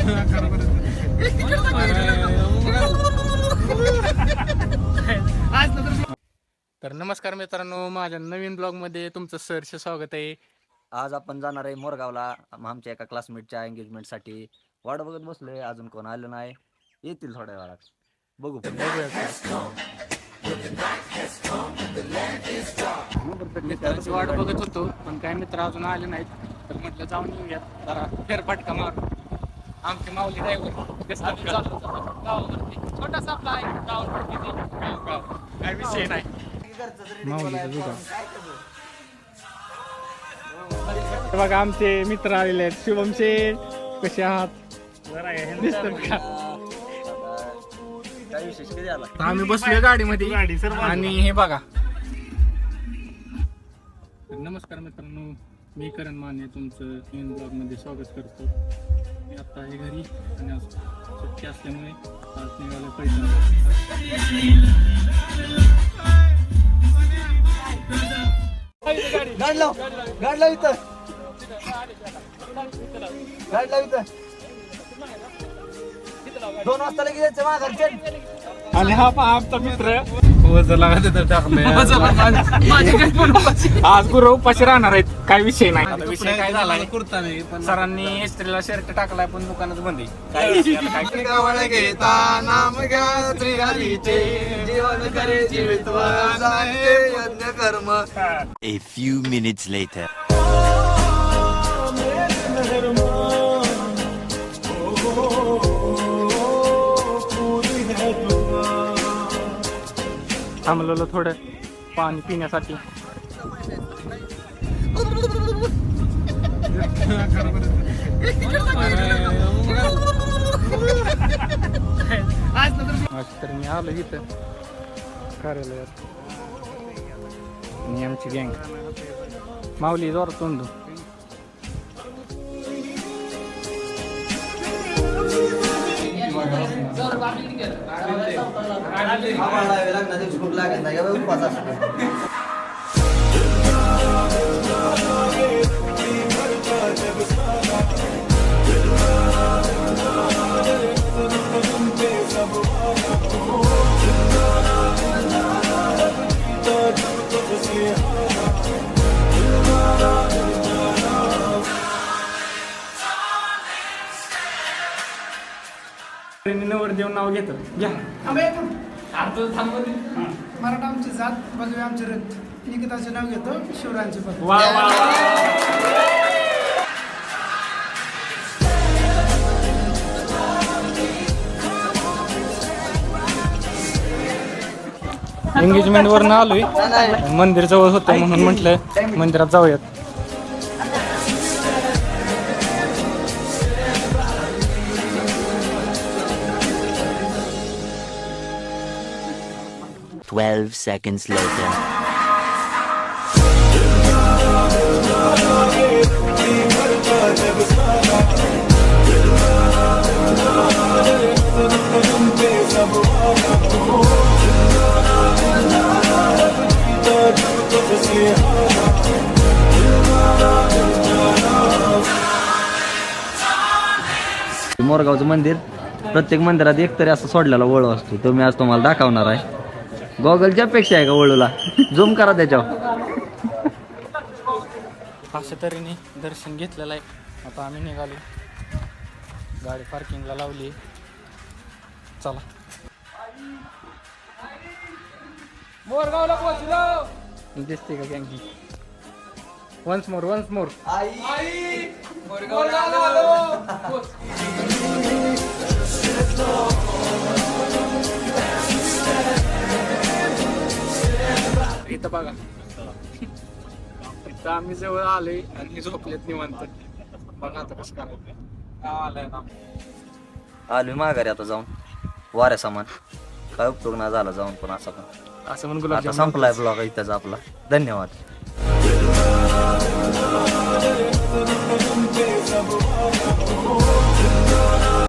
तर नमस्कार मित्रांनो, माझ्या नवीन ब्लॉग मध्ये तुमचं सहर्ष स्वागत आहे. आज आपण जाणार आहे मोरगावला आमच्या एका क्लासमेटच्या एंगेजमेंटसाठी. वाट बघत बसलोय, अजून कोण आलं नाही. येतील थोड्या वेळात, बघू. मित्रांची वाट बघत होतो, पण काही मित्र अजून आले नाहीत. तर म्हटलं जाऊन येऊयात, जरा फेरफटका मारू. आमचे माऊली ड्रायव्हर गावावरती छोटासा आपला आहे गावावरती, काय विषय नाही. बघा आमचे मित्र आलेले आहेत. शुभम शेठ, कसे आहात? काय विशेष कधी आला? आम्ही बसलोय गाडीमध्ये आणि हे बघा. नमस्कार मित्रांनो, मी करण माने तुमचं नवीन ब्लॉग मध्ये स्वागत करतो. मी आता आहे घरी आणि आज सुट्टी असल्यामुळे आज निघालो पैसा. गाडी लाव इथं, गाडी लाव इथं. 2 वाजता लगेच यायचं माघारचे. आणि हा पहा आमचा मित्र आज गुरु उपाशी राहणार आहेत. काय विषय नाही. आता विषय काय झालाय, सरांनी इस्त्रीला शर्ट टाकलाय पण दुकानात बंद आहे. A few minutes later. थांबलेलं थोडं पाणी पिण्यासाठी. तर मी आलो इथं कार्यालयात आणि आमची गँग माऊली जोरात तोंडू. भूक लागत नाही, उपवास असतो. नवरदेव नाव घेतो. घ्या मराठा आमची जात, बघूया आमचे रथ. निकिताचे नाव घेतो, शिवरायांचे पद. वा वा. एंगेजमेंट वरून आलोय, मंदिर जवळ होतं म्हणून म्हटलं मंदिरात जाऊयात. Twelve seconds later. मोरगावचं मंदिर, प्रत्येक मंदिरात एक तरी असं सोडलेला वळू असतो. तो मी आज तुम्हाला दाखवणार आहे. गॉगलच्या पेक्षा आहे का वळूला? झूम करा त्याच्यावर. अशा तऱ्हेने दर्शन घेतलेलं आहे. आता आम्ही निघालो, गाडी पार्किंगला लावली. चला, मोरगावला पोहोचलो. दिसते का गँगी? वन्स मोर इथं बघा. इथं आम्ही जवळ आलोय आणि झोपलेत निवांत. बघा आता कसं करायचं. आलोय माघारी आता जाऊन वाऱ्या सामान. काय उपयोग नाही झाला जाऊन, पण असं पण असं म्हणून आता संपलाय ब्लॉग इथंच आपला. धन्यवाद.